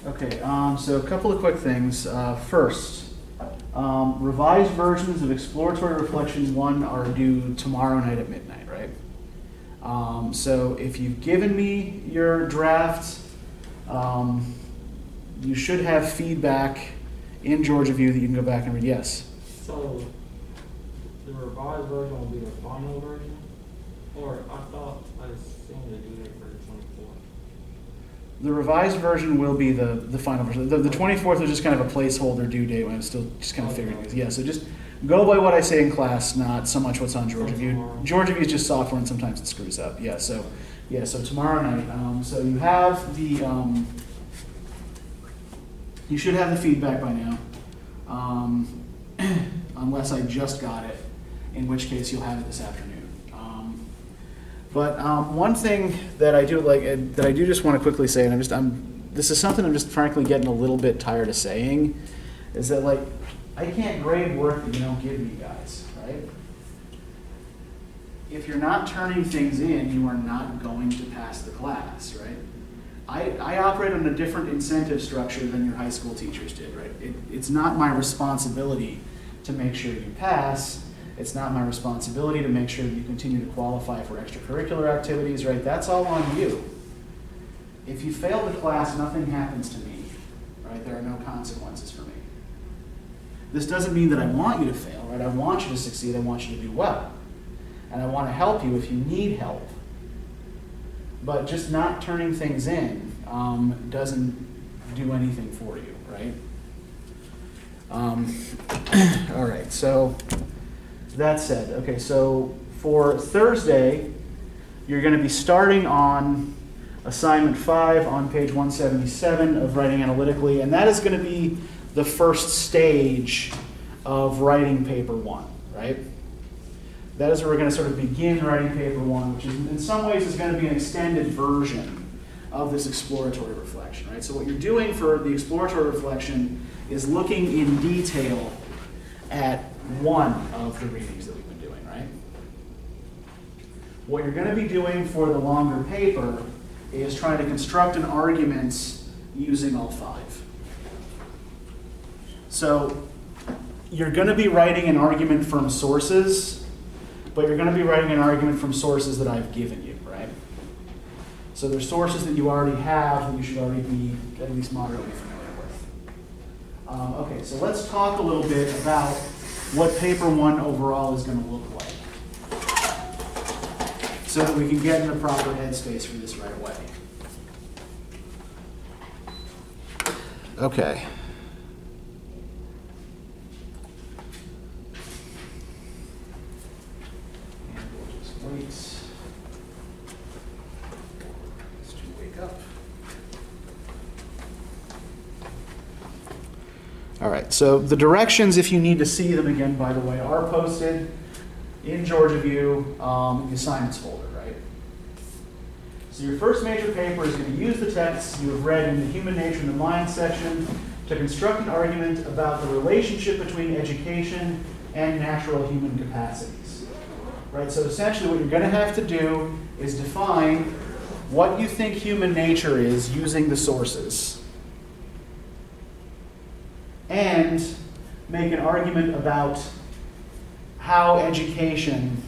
Okay, so a couple of quick things. First, revised versions of Exploratory Reflection 1 are due tomorrow night at midnight, right? So if you've given me your draft, you should have feedback in Georgia View that you can go back and read. Yes? So the revised version will be the final version? Or I thought I seen the due date for the 24th. The revised version will be the final version. The 24th is just kind of a placeholder due date when I'm still just kind of figuring it. Yeah, so just go by what I say in class, not so much what's on Georgia View. Georgia View is just software and sometimes it screws up. Yeah, so tomorrow night. So you have the, you should have the feedback by now, unless I just got it, in which case you'll have it this afternoon. But one thing that I do just want to quickly say, and this is something I'm just frankly getting a little bit tired of saying, is that like I can't grade work that you don't give me, guys, right? If you're not turning things in, you are not going to pass the class, right? I operate on a different incentive structure than your high school teachers did, right? It's not my responsibility to make sure you pass. It's not my responsibility to make sure that you continue to qualify for extracurricular activities, right? That's all on you. If you fail the class, nothing happens to me, right? There are no consequences for me. This doesn't mean that I want you to fail, right? I want you to succeed. I want you to do well. And I want to help you if you need help. But just not turning things in doesn't do anything for you, right? All right, so that said, okay, so for Thursday, you're going to be starting on assignment 5 on page 177 of writing analytically, and that is going to be the first stage of writing paper 1, right? That is where we're going to sort of begin writing paper 1, which is, in some ways is going to be an extended version of this exploratory reflection, right? So what you're doing for the exploratory reflection is looking in detail at one of the readings that we've been doing, right? What you're going to be doing for the longer paper is trying to construct an argument using all 5. So you're going to be writing an argument from sources, but you're going to be writing an argument from sources that I've given you, right? So there's sources that you already have that you should already be at least moderately familiar with. Okay, so let's talk a little bit about what paper 1 overall is going to look like, so that we can get in the proper headspace for this right away. Okay. And we'll just wait. Let's just wake up. All right, so the directions, if you need to see them again, by the way, are posted in Georgia View, the assignments folder, right? So your first major paper is going to use the texts you have read in the Human Nature and the Mind section to construct an argument about the relationship between education and natural human capacities, right? So essentially what you're going to have to do is define what you think human nature is using the sources, and make an argument about how education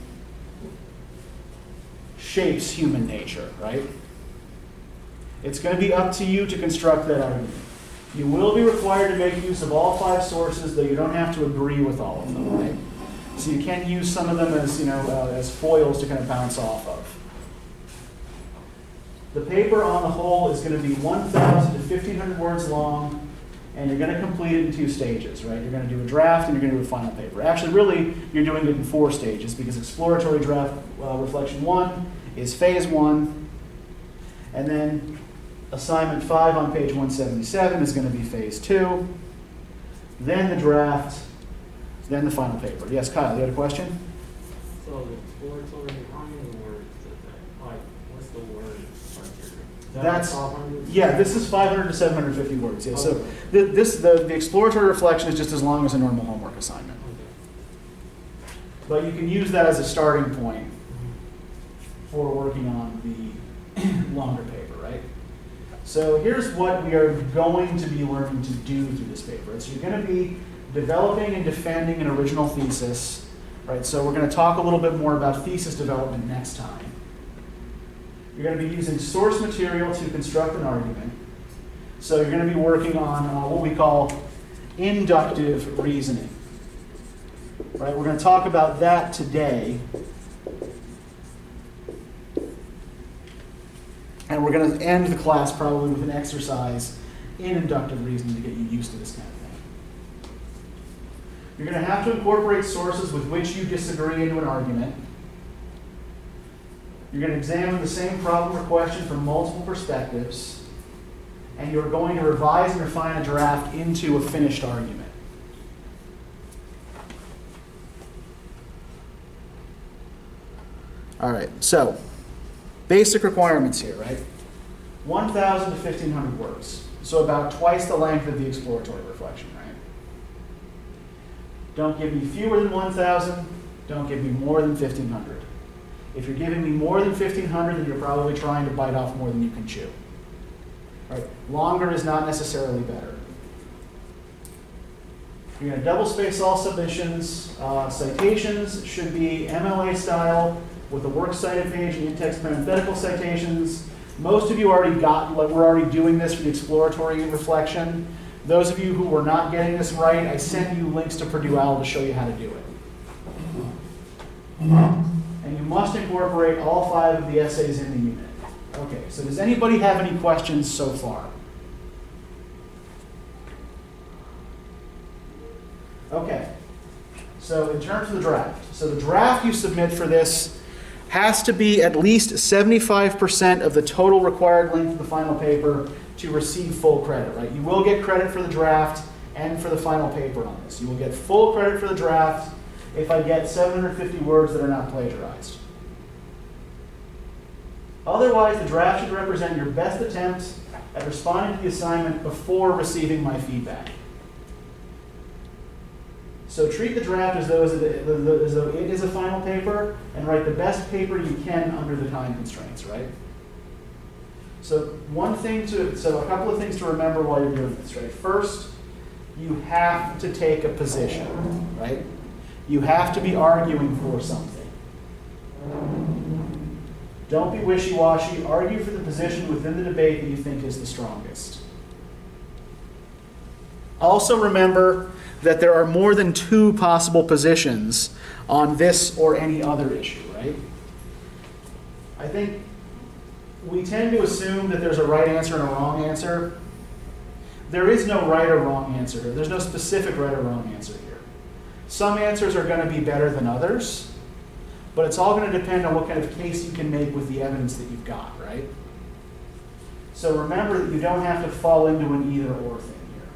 shapes human nature, right? It's going to be up to you to construct that argument. You will be required to make use of all 5 sources, though you don't have to agree with all of them, right? So you can use some of them as, as foils to kind of bounce off of. The paper on the whole is going to be 1,000 to 1,500 words long, and you're going to complete it in 2 stages, right? You're going to do a draft and you're going to do a final paper. Actually, really, you're doing it in 4 stages, because exploratory draft reflection 1 is phase 1, and then assignment 5 on page 177 is going to be phase 2, then the draft, then the final paper. Yes, Kyle, you had a question? So the exploratory, how many words is that? Like, what's the word criteria? That's 500? Yeah, this is 500 to 750 words. Yeah, so Okay. the exploratory reflection is just as long as a normal homework assignment. Okay. But you can use that as a starting point for working on the longer paper, right? So here's what we are going to be learning to do through this paper. So you're going to be developing and defending an original thesis, right? So we're going to talk a little bit more about thesis development next time. You're going to be using source material to construct an argument. So you're going to be working on what we call inductive reasoning. Right? We're going to talk about that today. And we're going to end the class probably with an exercise in inductive reasoning to get you used to this kind of thing. You're going to have to incorporate sources with which you disagree into an argument. You're going to examine the same problem or question from multiple perspectives. And you're going to revise and refine a draft into a finished argument. All right, so basic requirements here, right? 1,000 to 1,500 words. So about twice the length of the exploratory reflection, right? Don't give me fewer than 1,000. Don't give me more than 1,500. If you're giving me more than 1,500, then you're probably trying to bite off more than you can chew. Right? Longer is not necessarily better. You're going to double space all submissions. Citations should be MLA style with a works cited page and in-text parenthetical citations. Most of you already we're already doing this for the exploratory reflection. Those of you who were not getting this right, I sent you links to Purdue OWL to show you how to do it. And you must incorporate all 5 of the essays in the unit. Okay, so does anybody have any questions so far? Okay, so in terms of the draft. So the draft you submit for this has to be at least 75% of the total required length of the final paper to receive full credit, right? You will get credit for the draft and for the final paper on this. You will get full credit for the draft if I get 750 words that are not plagiarized. Otherwise, the draft should represent your best attempt at responding to the assignment before receiving my feedback. So treat the draft as though it is a final paper, and write the best paper you can under the time constraints, right? So a couple of things to remember while you're doing this, right? First, you have to take a position, right? You have to be arguing for something. Don't be wishy-washy. Argue for the position within the debate that you think is the strongest. Also remember that there are more than 2 possible positions on this or any other issue, right? I think we tend to assume that there's a right answer and a wrong answer. There is no right or wrong answer here. There's no specific right or wrong answer here. Some answers are going to be better than others, but it's all going to depend on what kind of case you can make with the evidence that you've got, right? So remember that you don't have to fall into an either-or thing here.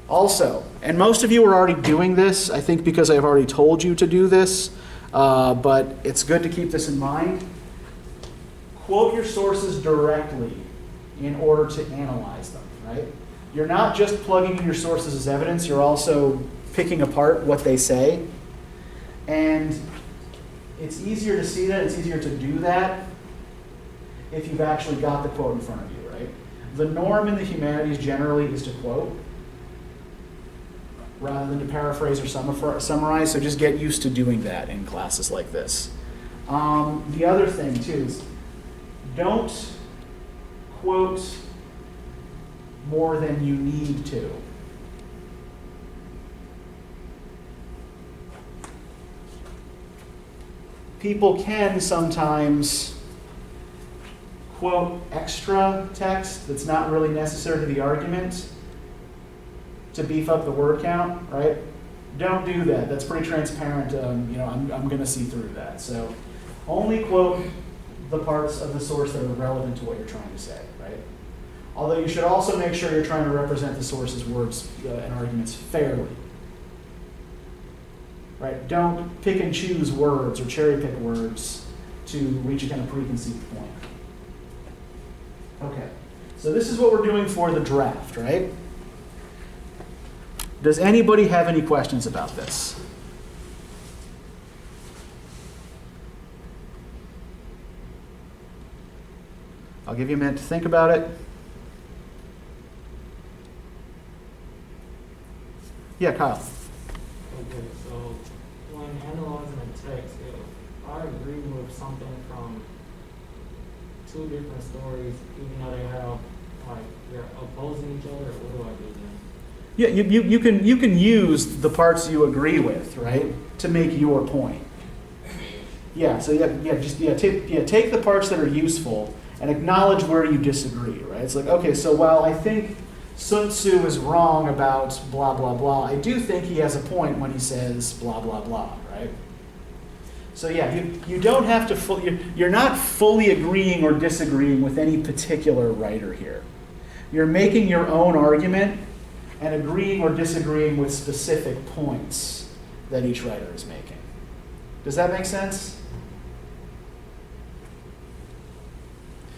Also, and most of you are already doing this, I think because I've already told you to do this, but it's good to keep this in mind. Quote your sources directly in order to analyze them, right? You're not just plugging in your sources as evidence, you're also picking apart what they say. And it's easier to see that, it's easier to do that if you've actually got the quote in front of you, right? The norm in the humanities generally is to quote rather than to paraphrase or summarize, so just get used to doing that in classes like this. The other thing, too, is don't quote more than you need to. People can sometimes quote extra text that's not really necessary to the argument to beef up the word count, right? Don't do that. That's pretty transparent. I'm going to see through that. So only quote the parts of the source that are relevant to what you're trying to say, right? Although you should also make sure you're trying to represent the source's words and arguments fairly. Right? Don't pick and choose words or cherry pick words to reach a kind of preconceived point. Okay, so this is what we're doing for the draft, right? Does anybody have any questions about this? I'll give you a minute to think about it. Yeah, Kyle. Okay, so when analyzing a text, if I agree with something from two different stories, even though they have, like, they're opposing each other, what do I do then? Yeah, you can use the parts you agree with, right, to make your point. Yeah, so take the parts that are useful and acknowledge where you disagree, right? It's like, okay, so while I think Sun Tzu is wrong about blah, blah, blah, I do think he has a point when he says blah, blah, blah, right? So yeah, you don't have to, you're not fully agreeing or disagreeing with any particular writer here. You're making your own argument and agreeing or disagreeing with specific points that each writer is making. Does that make sense?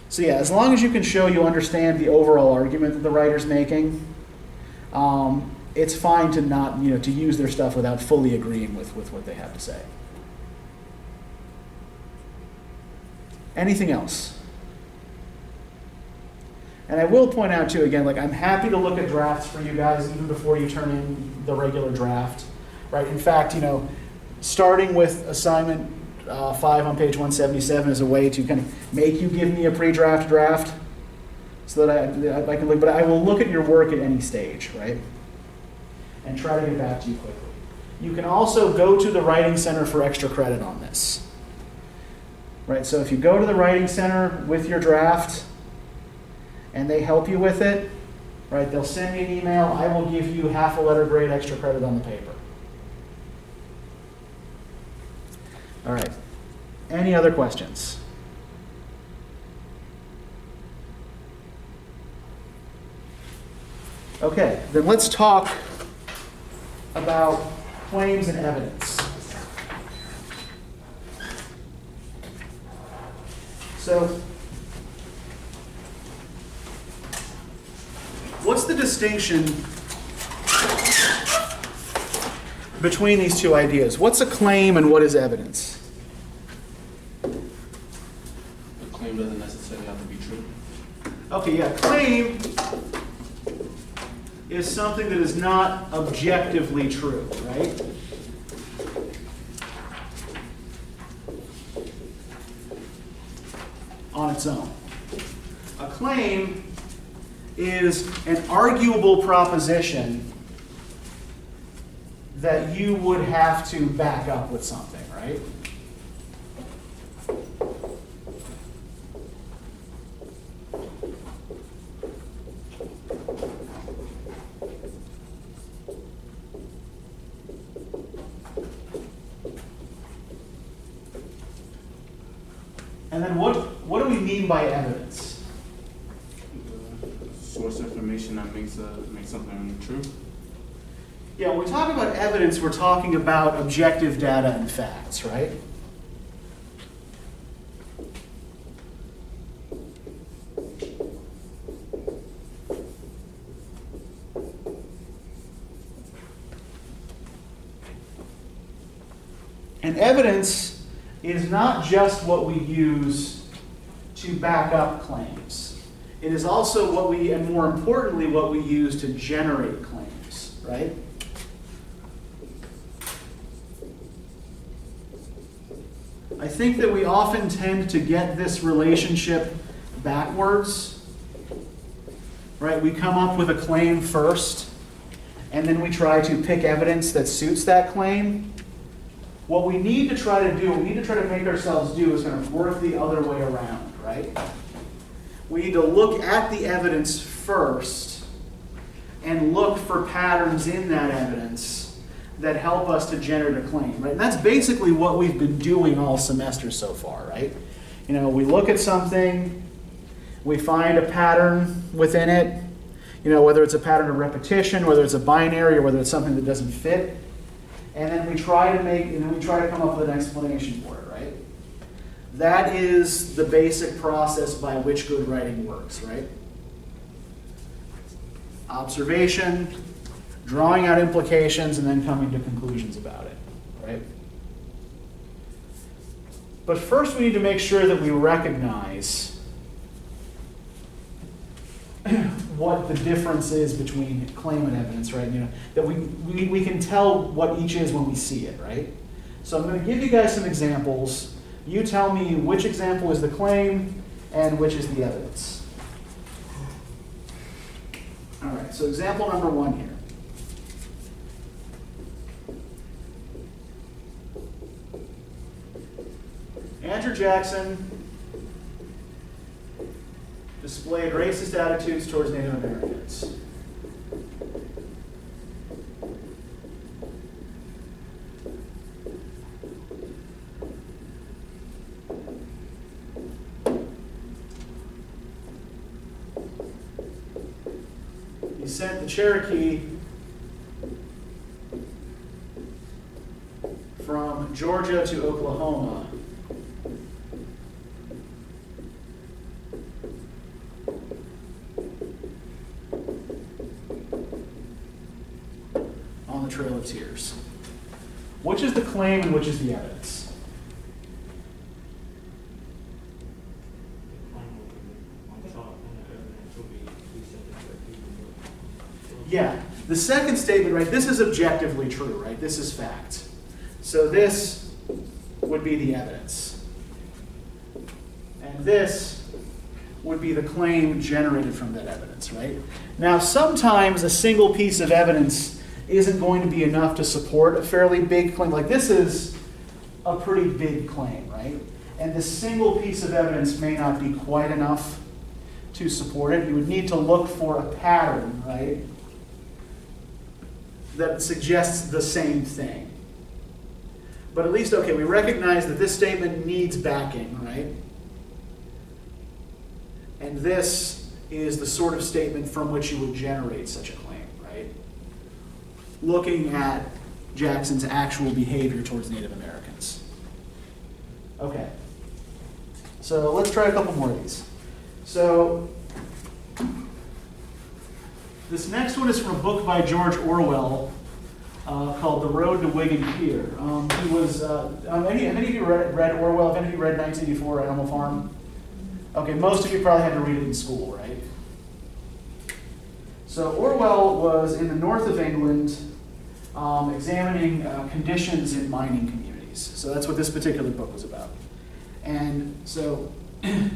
So yeah, as long as you can show you understand the overall argument that the writer's making, it's fine to not, to use their stuff without fully agreeing with what they have to say. Anything else? And I will point out too, again, like I'm happy to look at drafts for you guys even before you turn in the regular draft, right? In fact, starting with assignment 5 on page 177 is a way to kind of make you give me a pre-draft draft so that I can look, but I will look at your work at any stage, right? And try to get back to you quickly. You can also go to the Writing Center for extra credit on this, right? So if you go to the Writing Center with your draft and they help you with it, right, they'll send me an email, I will give you half a letter grade extra credit on the paper. All right. Any other questions? Okay, then let's talk about claims and evidence. So, what's the distinction between these two ideas? What's a claim and what is evidence? A claim doesn't necessarily have to be true. Okay, yeah, claim is something that is not objectively true, right? On its own. A claim is an arguable proposition that you would have to back up with something, right? And then what do we mean by evidence? Source information that makes something true. Yeah, when we talk about evidence, we're talking about objective data and facts, right? And evidence is not just what we use to back up claims. It is also what we, and more importantly, what we use to generate claims, right? I think that we often tend to get this relationship backwards, right? We come up with a claim first, and then we try to pick evidence that suits that claim. What we need to try to do, what we need to try to make ourselves do is kind of work the other way around, right? We need to look at the evidence first and look for patterns in that evidence that help us to generate a claim, right? And that's basically what we've been doing all semester so far, right? We look at something, we find a pattern within it, whether it's a pattern of repetition, whether it's a binary, or whether it's something that doesn't fit. And then we try to come up with an explanation for it, right? That is the basic process by which good writing works, right? Observation, drawing out implications, and then coming to conclusions about it, right? But first we need to make sure that we recognize what the difference is between claim and evidence, right? You know, that we can tell what each is when we see it, right? So I'm going to give you guys some examples. You tell me which example is the claim and which is the evidence. All right, so example number 1 here. Andrew Jackson displayed racist attitudes towards Native Americans. He sent the Cherokee from Georgia to Oklahoma on the Trail of Tears. Which is the claim and which is the evidence? Yeah, the second statement, right, this is objectively true, right? This is fact. So this would be the evidence. And this would be the claim generated from that evidence, right? Now, sometimes a single piece of evidence isn't going to be enough to support a fairly big claim. Like this is a pretty big claim, right? And this single piece of evidence may not be quite enough to support it. You would need to look for a pattern, right, that suggests the same thing. But at least, okay, we recognize that this statement needs backing, right? And this is the sort of statement from which you would generate such a claim, right? Looking at Jackson's actual behavior towards Native Americans. Okay. So let's try a couple more of these. So this next one is from a book by George Orwell called The Road to Wigan Pier. He was, any of you read Orwell? Have any of you read 1984, Animal Farm? Okay, most of you probably had to read it in school, right? So Orwell was in the north of England examining conditions in mining communities. So that's what this particular book was about. And so here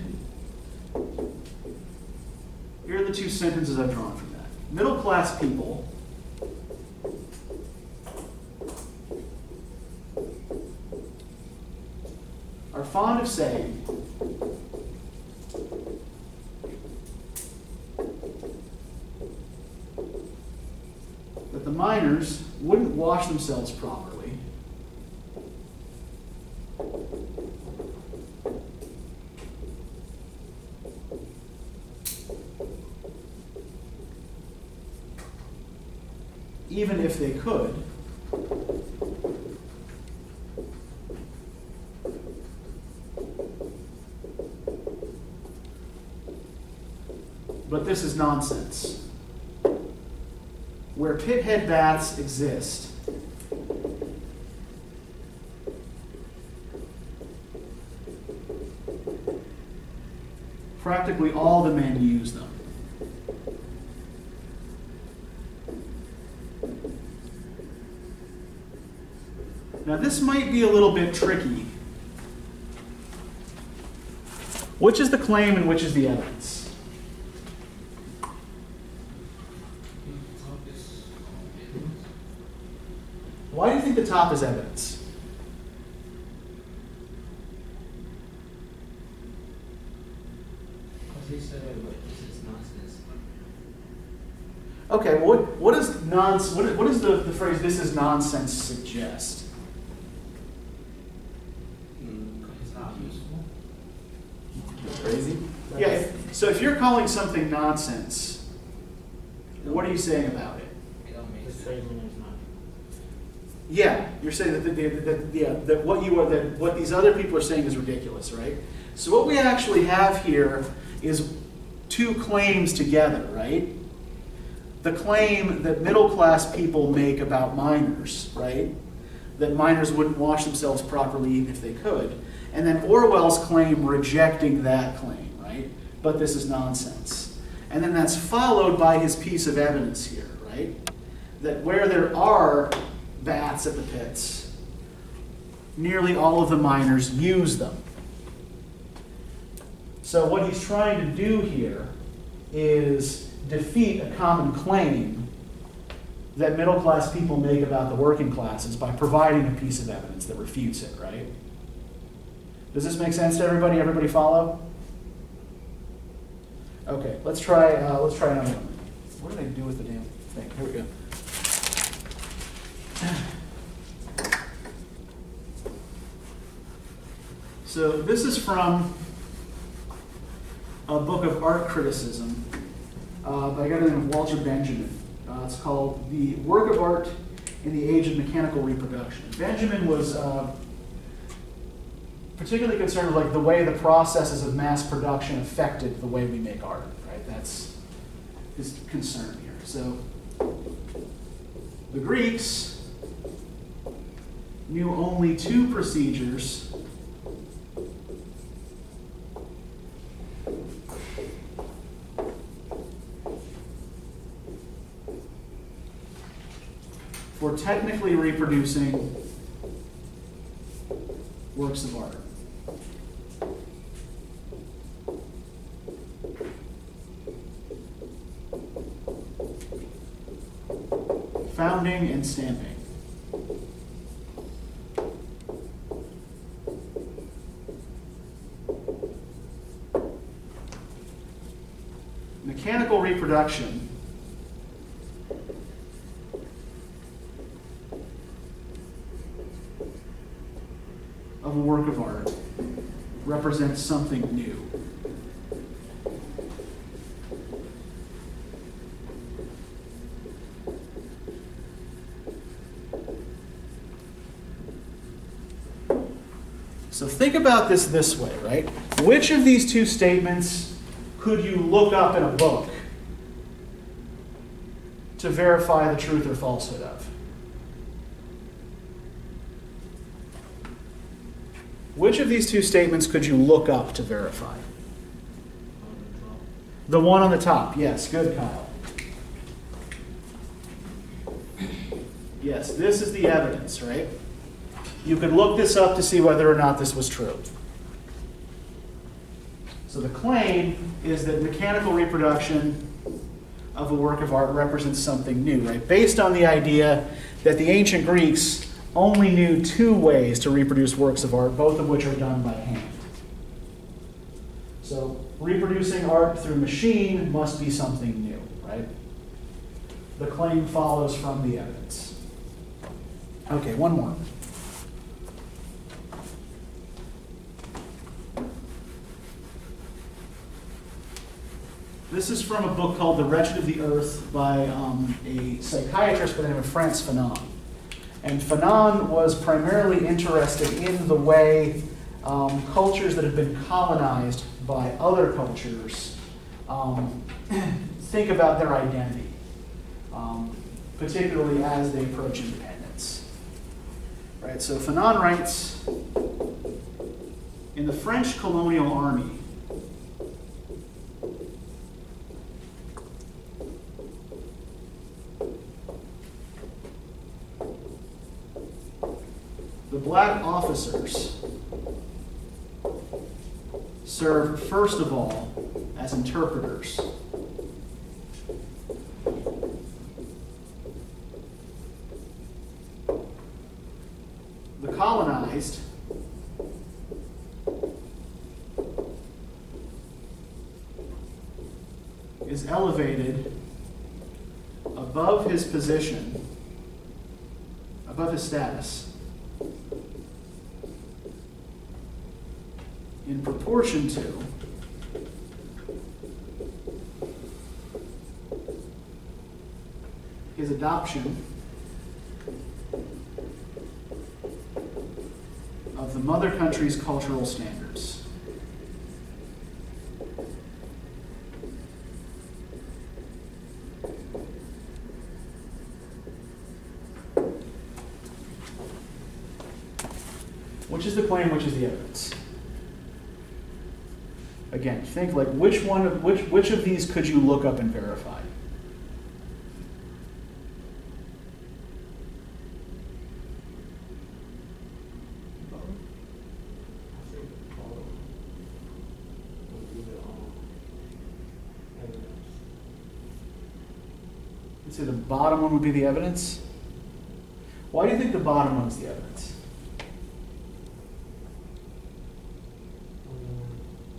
are the two sentences I've drawn from that. Middle-class people are fond of saying that the miners wouldn't wash themselves properly even if they could, but this is nonsense. Where pithead baths exist, practically all the men use them. Now this might be a little bit tricky. Which is the claim and which is the evidence? Why do you think the top is evidence? Because he said this is nonsense. Okay, well, what does the phrase "this is nonsense" suggest? It's not useful. Crazy? Yeah. So if you're calling something nonsense, what are you saying about it? It don't make The sense. statement is not. Yeah, you're saying that what these other people are saying is ridiculous, right? So what we actually have here is two claims together, right? The claim that middle-class people make about miners, right? That miners wouldn't wash themselves properly even if they could. And then Orwell's claim rejecting that claim, right? But this is nonsense. And then that's followed by his piece of evidence here, right? That where there are bats at the pits, nearly all of the miners use them. So what he's trying to do here is defeat a common claim that middle-class people make about the working classes by providing a piece of evidence that refutes it, right? Does this make sense to everybody? Everybody follow? Okay, let's try another one. What did I do with the damn thing? Here we go. So this is from a book of art criticism by a guy named Walter Benjamin. It's called The Work of Art in the Age of Mechanical Reproduction. Benjamin was particularly concerned with the way the processes of mass production affected the way we make art. Right? That's his concern here. So the Greeks knew only two procedures for technically reproducing works of art. Founding and stamping. Mechanical reproduction of a work of art represents something new. So think about this way, right? Which of these two statements could you look up in a book to verify the truth or falsehood of? Which of these two statements could you look up to verify? The one on the top. Yes, good, Kyle. Yes, this is the evidence, right? You could look this up to see whether or not this was true. So the claim is that mechanical reproduction of a work of art represents something new, right? Based on the idea that the ancient Greeks only knew two ways to reproduce works of art, both of which are done by hand. So reproducing art through machine must be something new, right? The claim follows from the evidence. Okay, one more. This is from a book called The Wretched of the Earth by a psychiatrist by the name of Frantz Fanon. And Fanon was primarily interested in the way cultures that have been colonized by other cultures think about their identity, particularly as they approach independence. Right, so Fanon writes, in the French colonial army, the black officers served first of all as interpreters. The colonized is elevated above his position, above his status, in proportion to his adoption of the mother country's cultural standards. Which is the claim, which is the evidence? Again, think like which of these could you look up and verify? I think the bottom would be the evidence. You'd say the bottom one would be the evidence? Why do you think the bottom one's the evidence?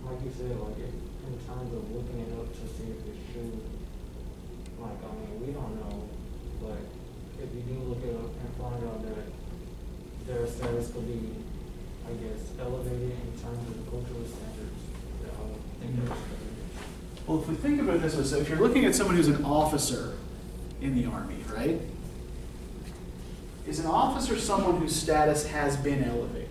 Like you said, like in terms of looking it up to see if it's true, like, I mean, we don't know, but if you do look it up and find out that their status could be, I guess, elevated in terms of the cultural standards, that I would think that's evidence. Well, if we think about it this way, so if you're looking at someone who's an officer in the Army, right? Is an officer someone whose status has been elevated?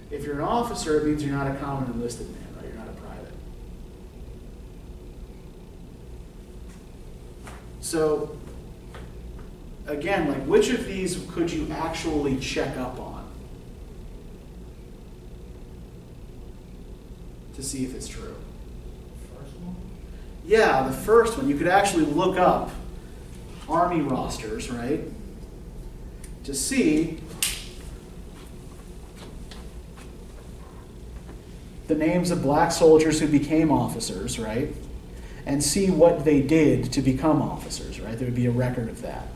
If you're an officer, it means you're not a common enlisted man, right? You're not a private. So, again, like which of these could you actually check up on to see if it's true? First one? Yeah, the first one. You could actually look up Army rosters, right? To see the names of black soldiers who became officers, right? And see what they did to become officers, right? There would be a record of that.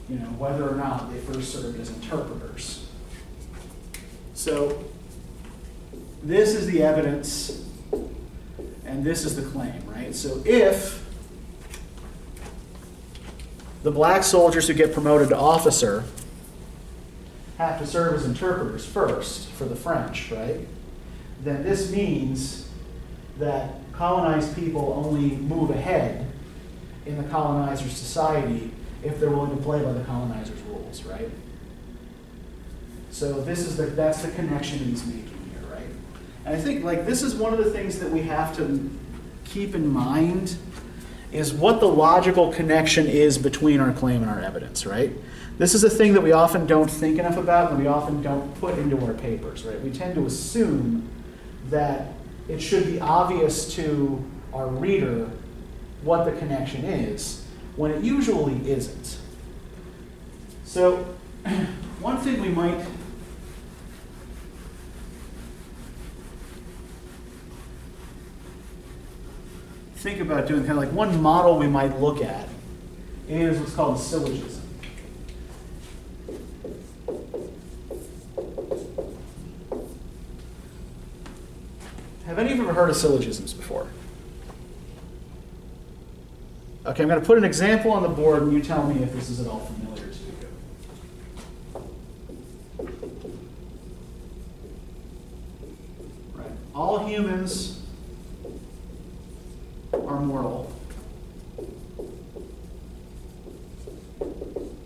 You know, whether or not they first served as interpreters. So, this is the evidence, and this is the claim, right? So if the black soldiers who get promoted to officer have to serve as interpreters first for the French, right? Then this means that colonized people only move ahead in the colonizer's society if they're willing to play by the colonizer's rules, right? So that's the connection he's making here, right? And I think like this is one of the things that we have to keep in mind is what the logical connection is between our claim and our evidence, right? This is a thing that we often don't think enough about and we often don't put into our papers, right? We tend to assume that it should be obvious to our reader what the connection is, when it usually isn't. So, one thing we might think about doing, kind of like one model we might look at is what's called a syllogism. Have any of you ever heard of syllogisms before? Okay, I'm going to put an example on the board and you tell me if this is at all familiar to you. Right. All humans are mortal.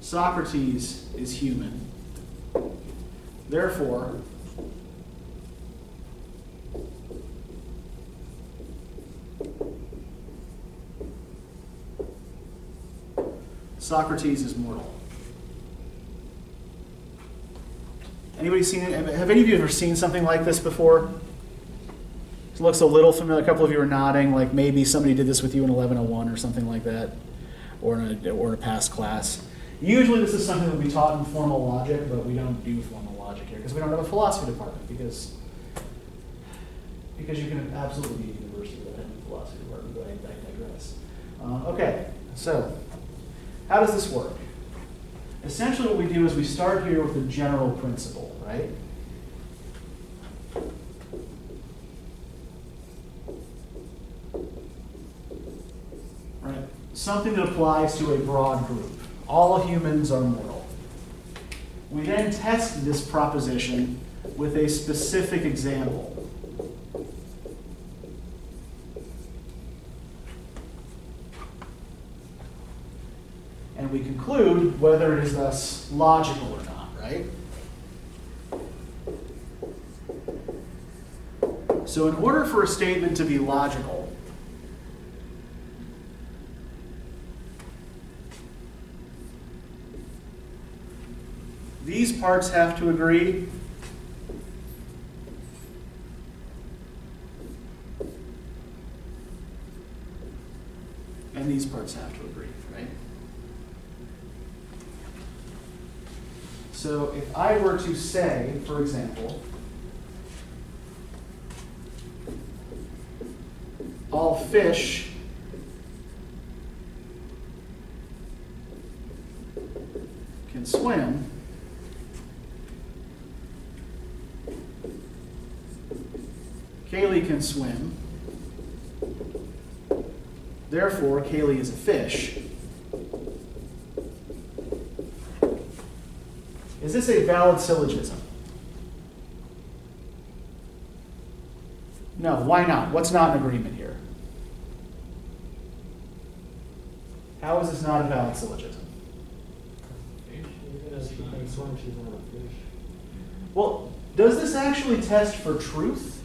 Socrates is human. Therefore, Socrates is mortal. Anybody seen it? Have any of you ever seen something like this before? It looks a little familiar. A couple of you are nodding, like maybe somebody did this with you in 1101 or something like that, or in a past class. Usually this is something that would be taught in formal logic, but we don't do formal logic here because we don't have a philosophy department, because you can absolutely be a university without having a philosophy department, but I digress. Okay, so how does this work? Essentially what we do is we start here with a general principle, right? Right. Something that applies to a broad group. All humans are mortal. We then test this proposition with a specific example. And we conclude whether it is thus logical or not, right? So in order for a statement to be logical, these parts have to agree, and these parts have to agree, right? So if I were to say, for example, all fish can swim, Kaylee can swim, therefore Kaylee is a fish. Is this a valid syllogism? No, why not? What's not in agreement here? How is this not a valid syllogism? Because she can swim, she's not a fish. Well, does this actually test for truth?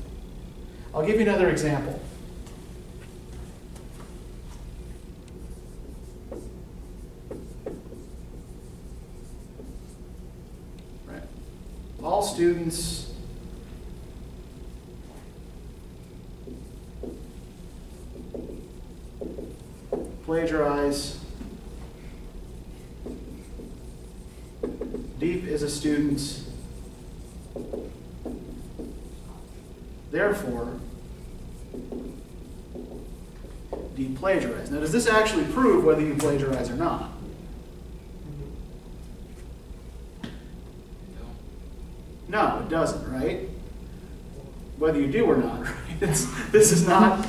I'll give you another example. Right. All students plagiarize. Deep is a student. Therefore, Deep plagiarized. Now, does this actually prove whether you plagiarize or not? No, it doesn't, right? Whether you do or not, right? This is not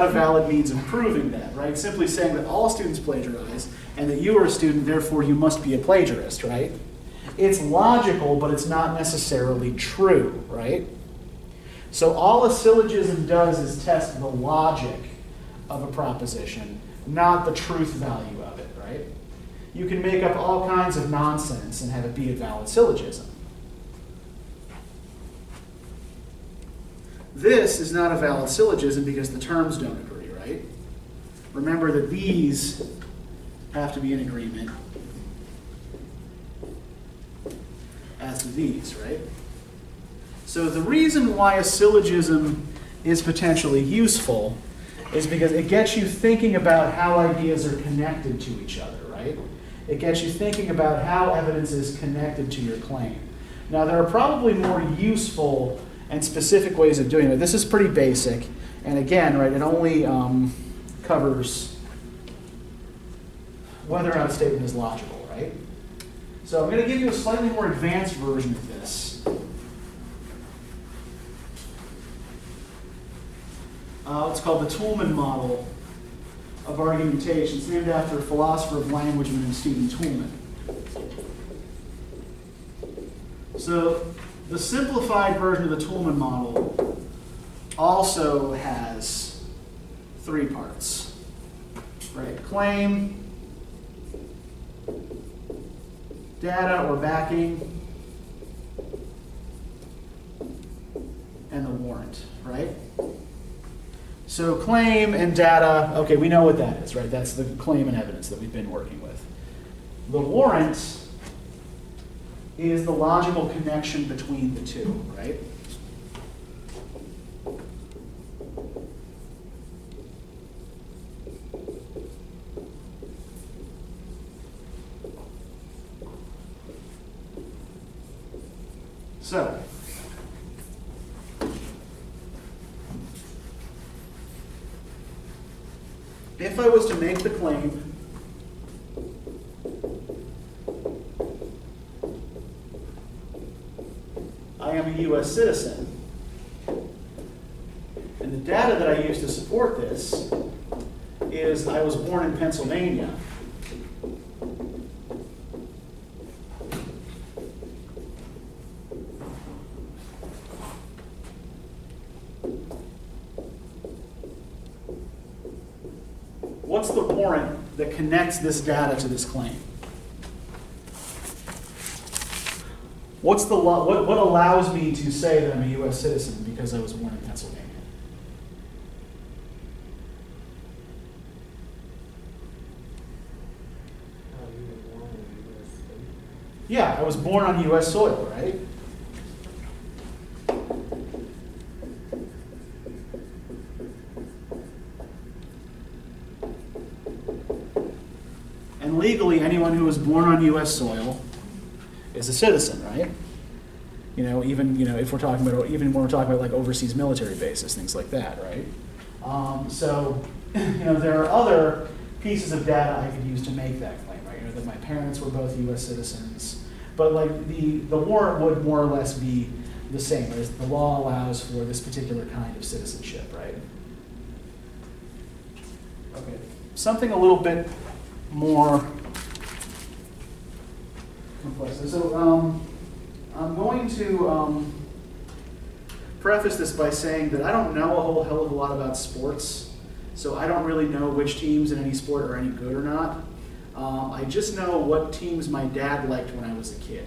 a valid means of proving that, right? Simply saying that all students plagiarize and that you are a student, therefore you must be a plagiarist, right? It's logical, but it's not necessarily true, right? So all a syllogism does is test the logic of a proposition, not the truth value of it, right? You can make up all kinds of nonsense and have it be a valid syllogism. This is not a valid syllogism because the terms don't agree, right? Remember that these have to be in agreement as to these, right? So the reason why a syllogism is potentially useful is because it gets you thinking about how ideas are connected to each other, right? It gets you thinking about how evidence is connected to your claim. Now, there are probably more useful and specific ways of doing it. This is pretty basic, and again, right, it only covers whether or not a statement is logical, right? So I'm going to give you a slightly more advanced version of this. It's called the Toolman Model of argumentation. It's named after a philosopher of language named Stephen Toolman. So the simplified version of the Toolman model also has 3 parts, right? Claim, data or backing, and the warrant, right? So claim and data, okay, we know what that is, right? That's the claim and evidence that we've been working with. The warrant is the logical connection between the two, right? So, if I was to make the claim I am a U.S. citizen, and the data that I use to support this is I was born in Pennsylvania. What's the warrant that connects this data to this claim? What's the law? What allows me to say that I'm a U.S. citizen because I was born in Pennsylvania? You were born in the U.S. state. Yeah, I was born on U.S. soil, right? And legally, anyone who was born on U.S. soil is a citizen, right? Even if we're talking about, even when we're talking about like overseas military bases, things like that, right? There are other pieces of data I could use to make that claim, right? That my parents were both U.S. citizens, but like the warrant would more or less be the same, as the law allows for this particular kind of citizenship, right? Okay, something a little bit more complex. So I'm going to preface this by saying that I don't know a whole hell of a lot about sports, so I don't really know which teams in any sport are any good or not. I just know what teams my dad liked when I was a kid.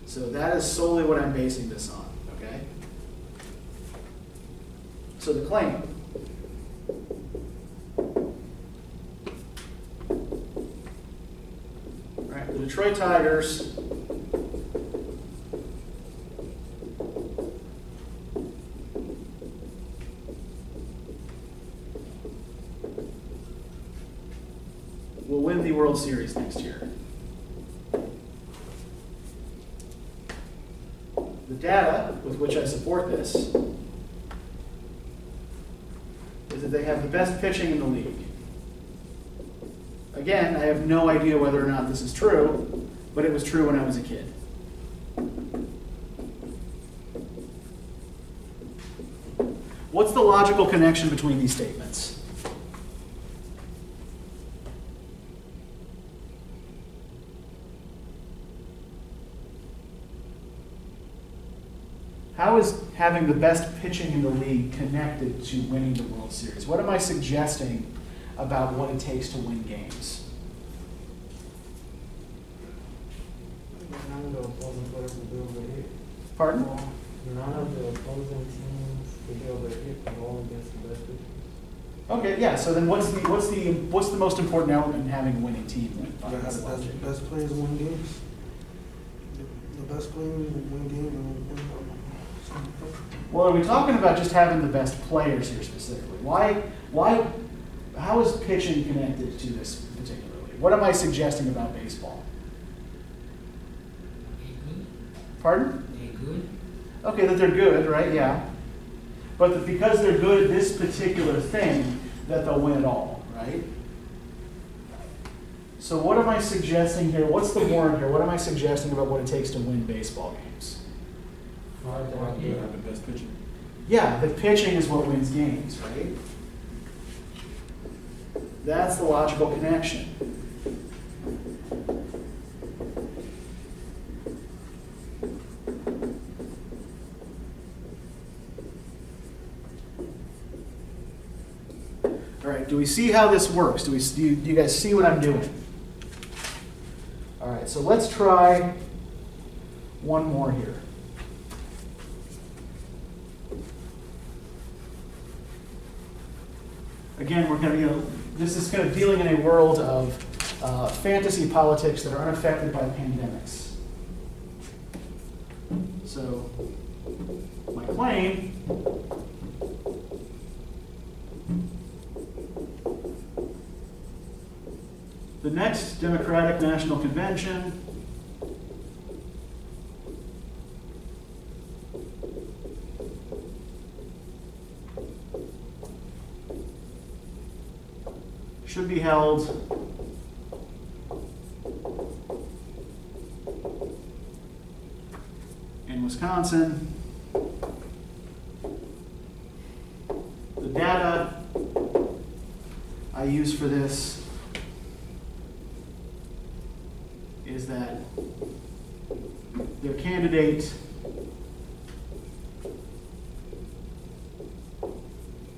So that is solely what I'm basing this on, okay? So the claim. All right, the Detroit Tigers will win the World Series next year. The data with which I support this is that they have the best pitching in the league. Again, I have no idea whether or not this is true, but it was true when I was a kid. What's the logical connection between these statements? How is having the best pitching in the league connected to winning the World Series? What am I suggesting about what it takes to win games? None of the opposing players will be able to hit. Pardon? None of the opposing teams will be able to hit the ball against the best pitchers. Okay, yeah. So then, what's the most important element in having a winning team? Then? You gotta have the best players win games. The best players win games. Well, are we talking about just having the best players here specifically? How is pitching connected to this particularly? What am I suggesting about baseball? They're good. Pardon? They're good. Okay, that they're good, right? Yeah. But that because they're good at this particular thing, that they'll win it all, right? So what am I suggesting here? What's the warrant here? What am I suggesting about what it takes to win baseball games? You have the best pitching. Yeah, the pitching is what wins games, right? That's the logical connection. All right, do we see how this works? Do you guys see what I'm doing? All right, so let's try one more here. Again, we're going to, this is kind of dealing in a world of fantasy politics that are unaffected by pandemics. So, my claim the next Democratic National Convention should be held in Wisconsin. The data I use for this is that their candidate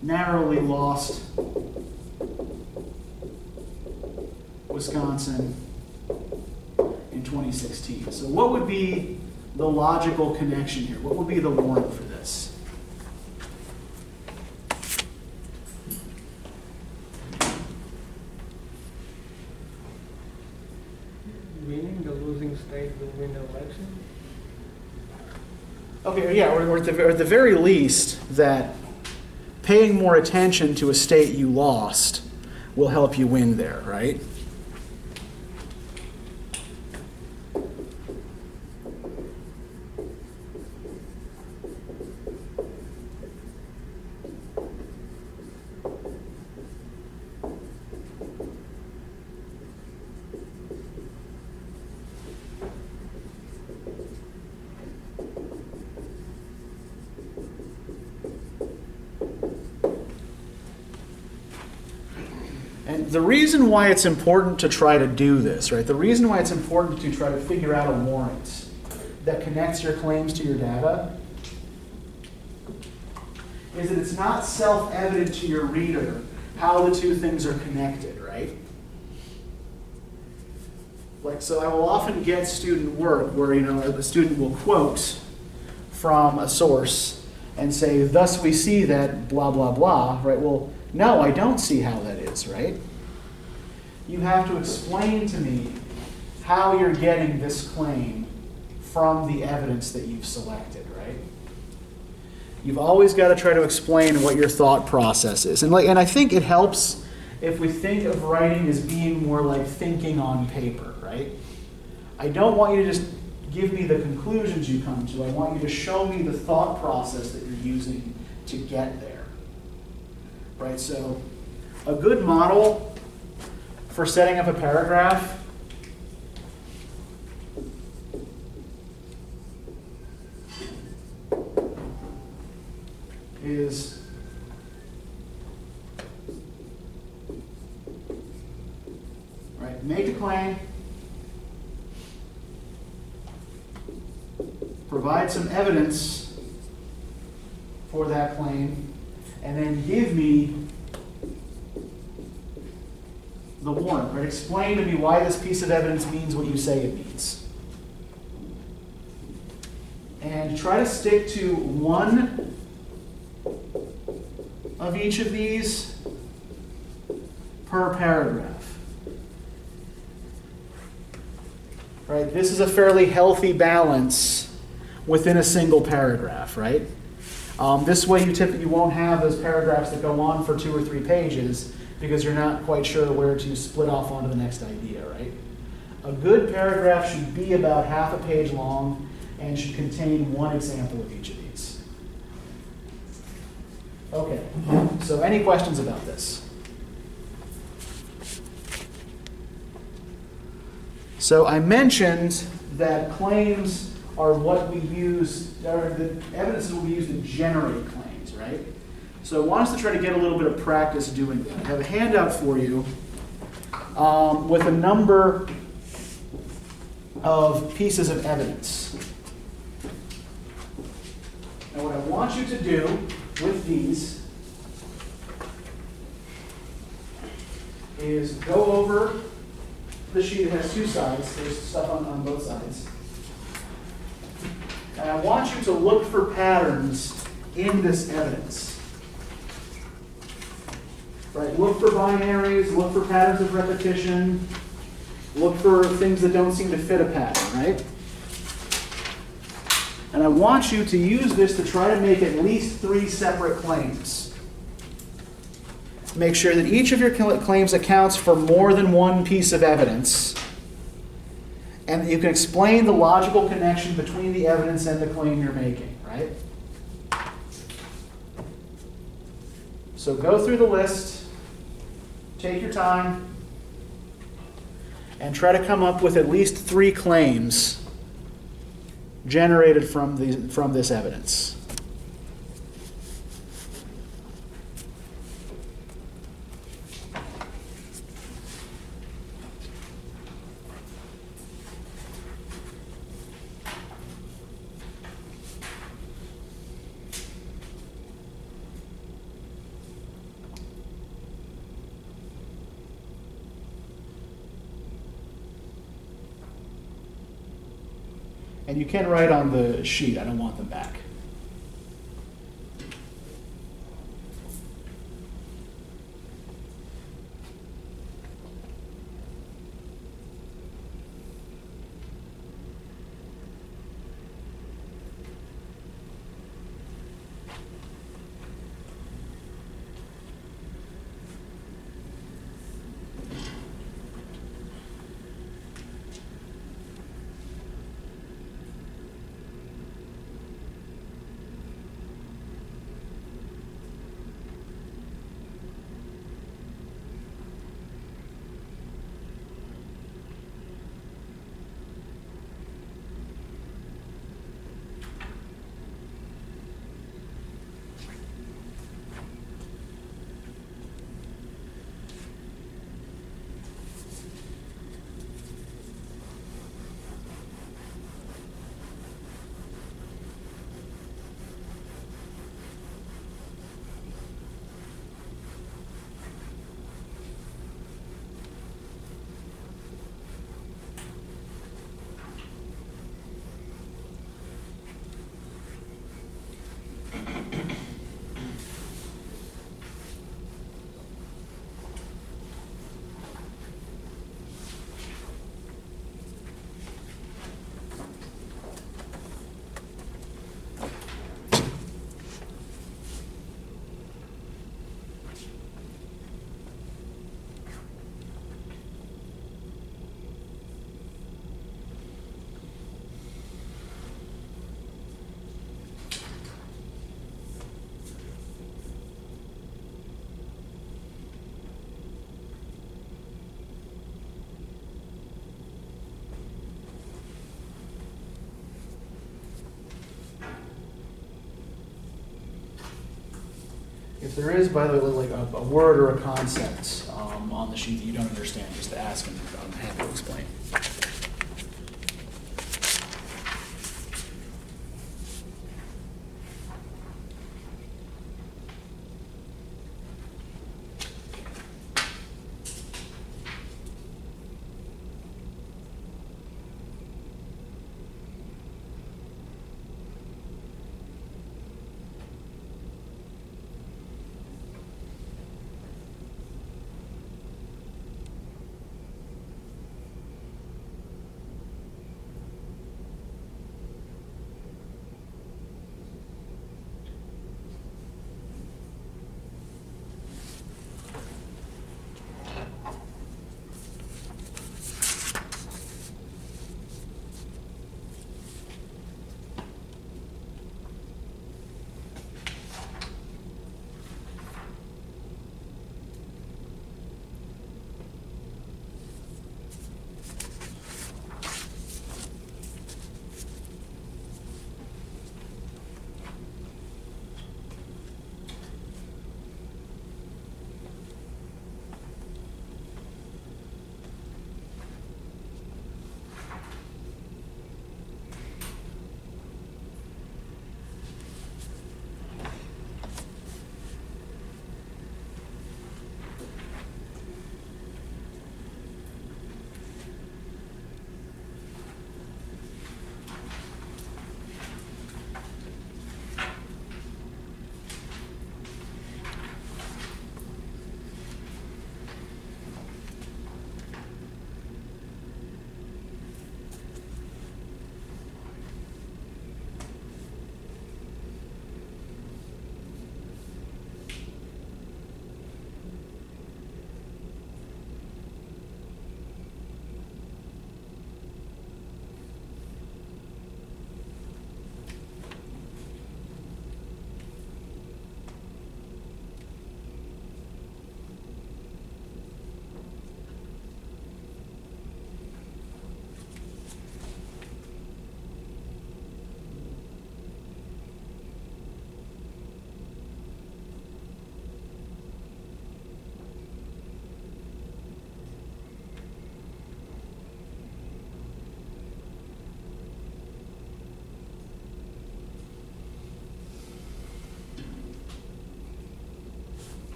narrowly lost Wisconsin in 2016. So what would be the logical connection here? What would be the warrant for this? Meaning the losing state will win the election? Okay, yeah, or at the very least, that paying more attention to a state you lost will help you win there, right? And the reason why it's important to try to do this, right? The reason why it's important to try to figure out a warrant that connects your claims to your data is that it's not self-evident to your reader how the two things are connected, right? Like, so I will often get student work where, the student will quote from a source and say, thus we see that blah, blah, blah, right? Well, no, I don't see how that is, right? You have to explain to me how you're getting this claim from the evidence that you've selected, right? You've always got to try to explain what your thought process is. And I think it helps if we think of writing as being more like thinking on paper, right? I don't want you to just give me the conclusions you come to. I want you to show me the thought process that you're using to get there, right? So a good model for setting up a paragraph is make a claim, provide some evidence for that claim, and then give me the warrant, right? Explain to me why this piece of evidence means what you say it means. And try to stick to one of each of these per paragraph. Right? This is a fairly healthy balance within a single paragraph, right? This way you won't have those paragraphs that go on for 2 or 3 pages because you're not quite sure where to split off onto the next idea, right? A good paragraph should be about half a page long and should contain one example of each of these. Okay, so any questions about this? So I mentioned that claims are what we use, or the evidence is what we use to generate claims, right? So I want us to try to get a little bit of practice doing that. I have a handout for you with a number of pieces of evidence. And what I want you to do with these is go over the sheet. It has 2 sides. There's stuff on both sides. And I want you to look for patterns in this evidence. Right? Look for binaries, look for patterns of repetition, look for things that don't seem to fit a pattern, right? And I want you to use this to try to make at least 3 separate claims. Make sure that each of your claims accounts for more than one piece of evidence, and that you can explain the logical connection between the evidence and the claim you're making, right? So go through the list, take your time, and try to come up with at least 3 claims generated from this evidence. And you can write on the sheet. I don't want them back. If there is, by the way, like a word or a concept on the sheet that you don't understand, just ask and I'm happy to explain.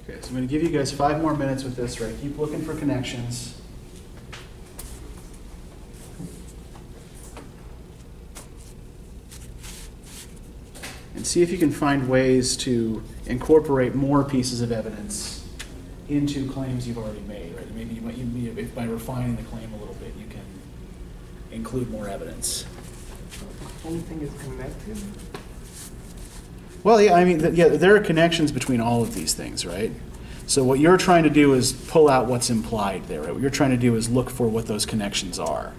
Okay, so I'm gonna give you guys 5 more minutes with this, right? Keep looking for connections. And see if you can find ways to incorporate more pieces of evidence into claims you've already made, right? Maybe if by refining the claim a little bit, you can include more evidence. Anything is connected? Well, yeah, I mean, there are connections between all of these things, right? So what you're trying to do is pull out what's implied there, right? What you're trying to do is look for what those connections are.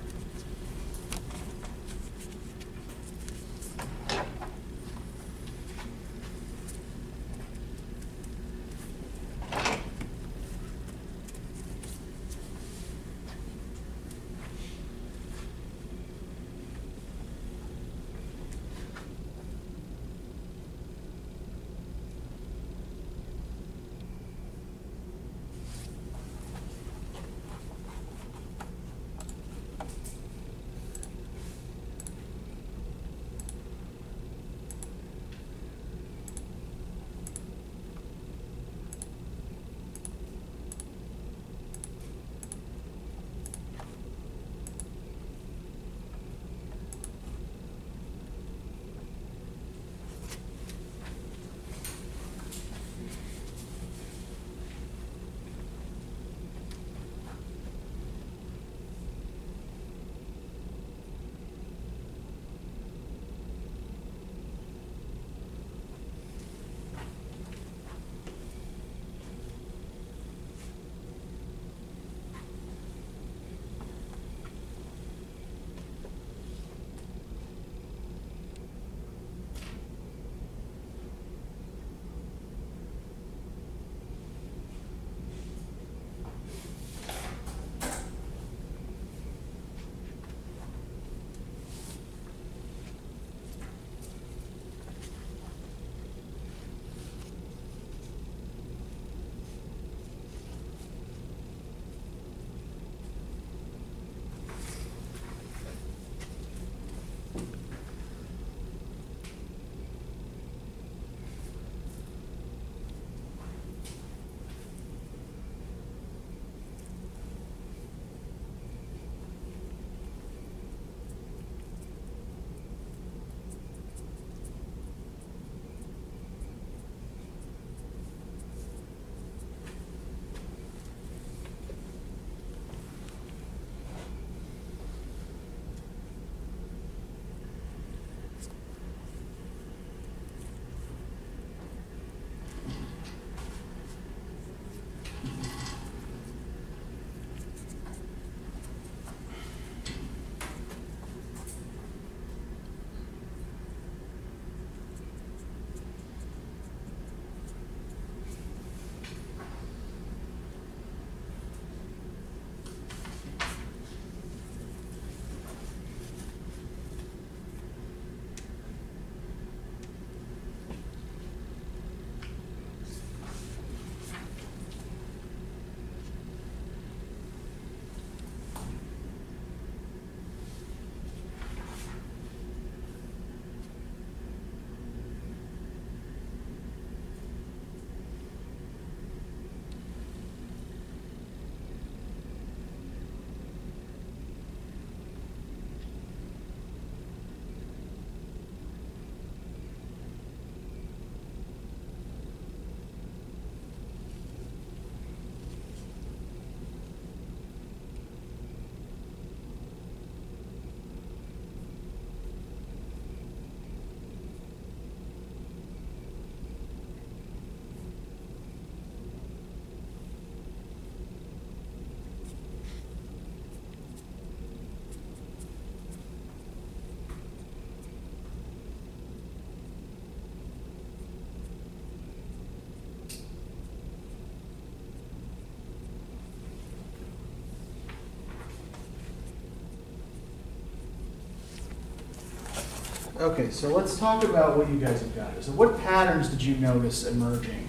Okay, so let's talk about what you guys have got here. So what patterns did you notice emerging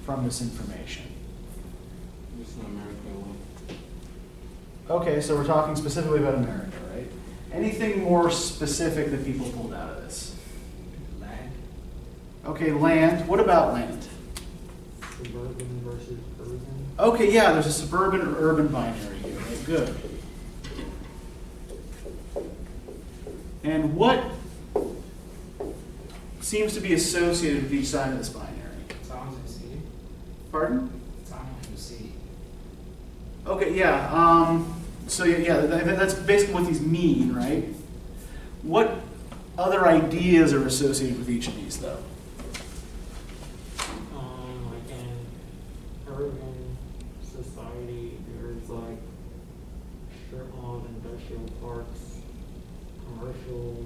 from this information? This is America. Okay, so we're talking specifically about America, right? Anything more specific that people pulled out of this? Land. Okay, land. What about land? Suburban. suburban versus urban. Okay, yeah, there's a suburban or urban binary here, right? Good. And what seems to be associated with each side of this binary? Towns and city. Pardon? Town and city. Okay, yeah. So yeah, that's basically what these mean, right? What other ideas are associated with each of these, though? Like in urban society, there's like strip malls, industrial parks, commercial,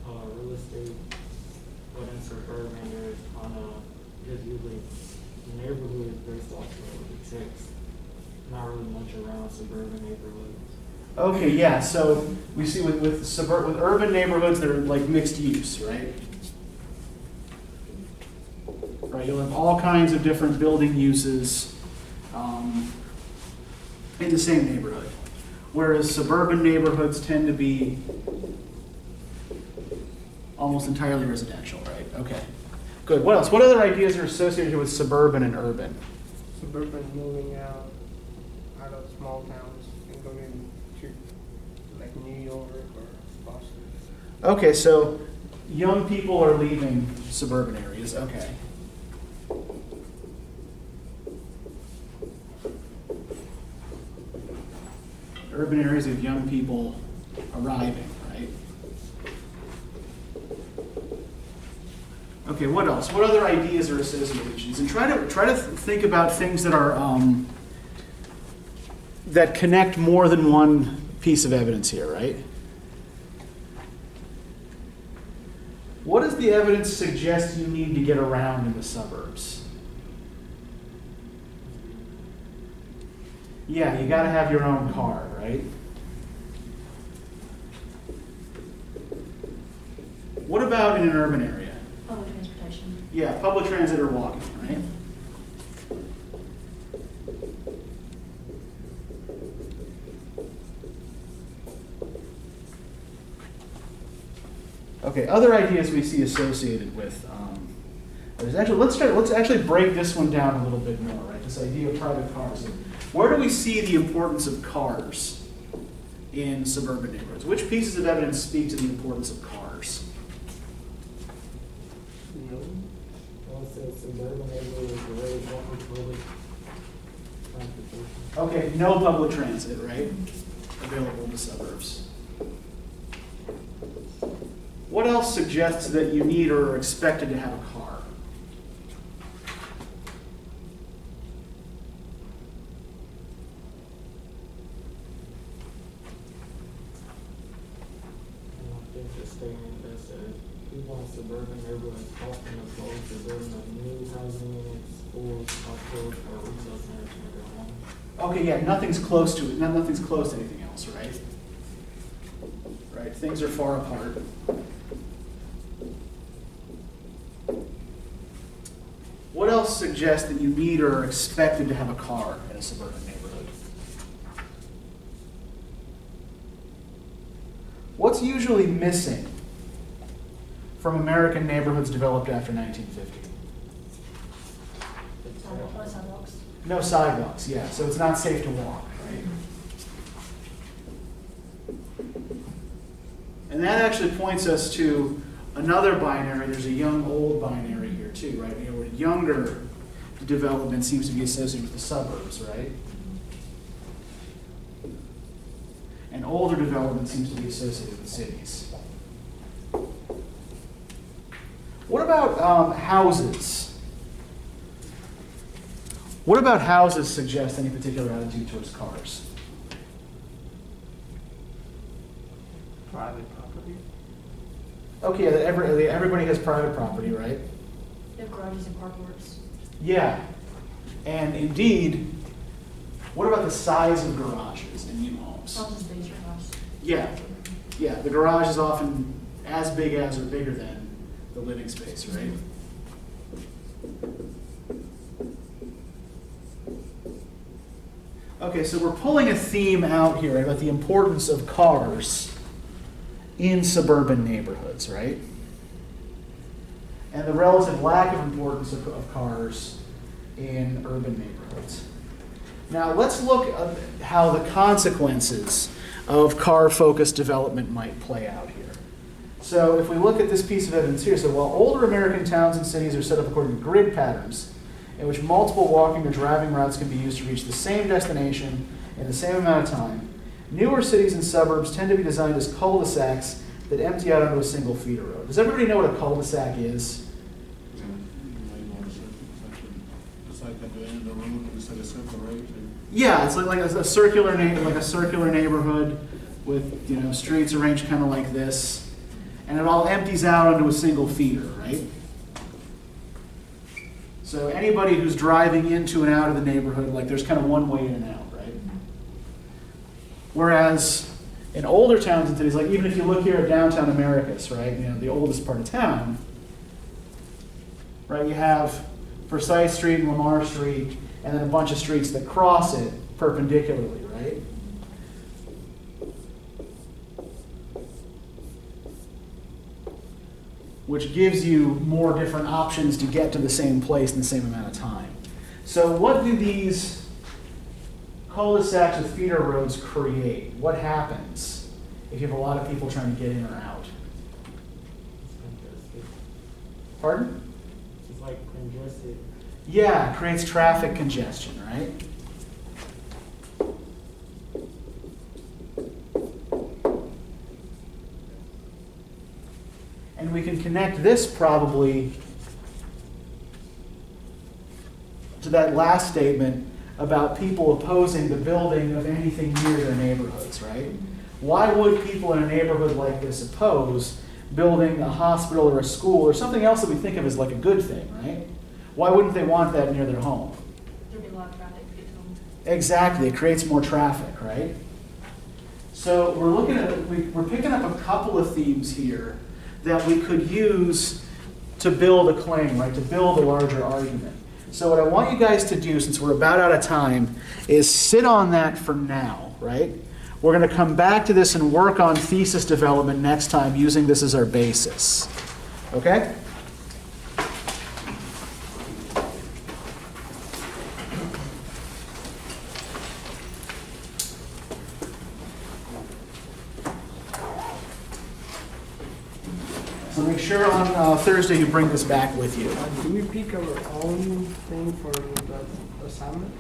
real estate. But in suburban, there's kind of just usually neighborhoods based off of the text. Not really much around suburban neighborhoods. Okay, yeah. So we see with urban neighborhoods, they're like mixed use, right? Right. You'll have all kinds of different building uses in the same neighborhood, whereas suburban neighborhoods tend to be almost entirely residential, right? Okay. Good. What else? What other ideas are associated here with suburban and urban? Suburban moving out of small towns and going to like New York or Boston. Okay, so young people are leaving suburban areas. Okay. Urban areas of young people arriving, right? Okay, what else? What other ideas are associated with these? And try to think about things that are that connect more than one piece of evidence here, right? What does the evidence suggest you need to get around in the suburbs? Yeah, you got to have your own car, right? What about in an urban area? Public transportation. Yeah, public transit or walking, right? Okay, other ideas we see associated with there's actually let's actually break this one down a little bit more, right? This idea of private cars. Where do we see the importance of cars in suburban neighborhoods? Which pieces of evidence speak to the importance of cars? Also, suburban neighborhoods are very often public transportation. Okay, no public transit, right? Available in the suburbs. What else suggests that you need or are expected to have a car? And I think the statement that says people in suburban neighborhoods often oppose the building of new housing units, schools, hospitals, or retail centers near their home. Okay, yeah, nothing's close to it. Nothing's close to anything else, right? Right, things are far apart. What else suggests that you need or are expected to have a car in a suburban neighborhood? What's usually missing from American neighborhoods developed after 1950? Sidewalks. No sidewalks, yeah, so it's not safe to walk, right? And that actually points us to another binary. There's a young-old binary here too, right? You know, where younger development seems to be associated with the suburbs, right? And older development seems to be associated with cities. What about houses? What about houses suggest any particular attitude towards cars? Private property. Okay, that everybody has private property, right? They have garages and carports. Yeah. And indeed, what about the size of garages in new homes? Not as big as your house. Yeah. Yeah, the garage is often as big as or bigger than the living space, right? Okay, so we're pulling a theme out here about the importance of cars in suburban neighborhoods, right? And the relative lack of importance of cars in urban neighborhoods. Now let's look at how the consequences of car-focused development might play out here. So if we look at this piece of evidence here, so while older American towns and cities are set up according to grid patterns, in which multiple walking or driving routes can be used to reach the same destination in the same amount of time, newer cities and suburbs tend to be designed as cul-de-sacs that empty out onto a single feeder road. Does everybody know what a cul-de-sac is? It's like at the end of the road, it's like a circle, right? Yeah, it's like a circular neighborhood with, you know, streets arranged kind of like this, and it all empties out onto a single feeder, right? So anybody who's driving into and out of the neighborhood, like there's kind of one way in and out, right? Whereas in older towns and cities, like even if you look here at downtown Americus, right, you know, the oldest part of town, right, you have Forsyth Street and Lamar Street, and then a bunch of streets that cross it perpendicularly, right? Which gives you more different options to get to the same place in the same amount of time. So what do these cul-de-sacs with feeder roads create? What happens if you have a lot of people trying to get in or out? It's congested. Pardon? It's like congested. Yeah, it creates traffic congestion, right? And we can connect this probably to that last statement about people opposing the building of anything near their neighborhoods, right? Why would people in a neighborhood like this oppose building a hospital or a school or something else that we think of as like a good thing, right? Why wouldn't they want that near their home? There'd be a lot of traffic to get to them. Exactly, it creates more traffic, right? So we're picking up a couple of themes here that we could use to build a claim, right? To build a larger argument. So what I want you guys to do, since we're about out of time, is sit on that for now, right? We're going to come back to this and work on thesis development next time using this as our basis. Okay? So make sure on Thursday you bring this back with you. Do we pick our own thing for the assignment?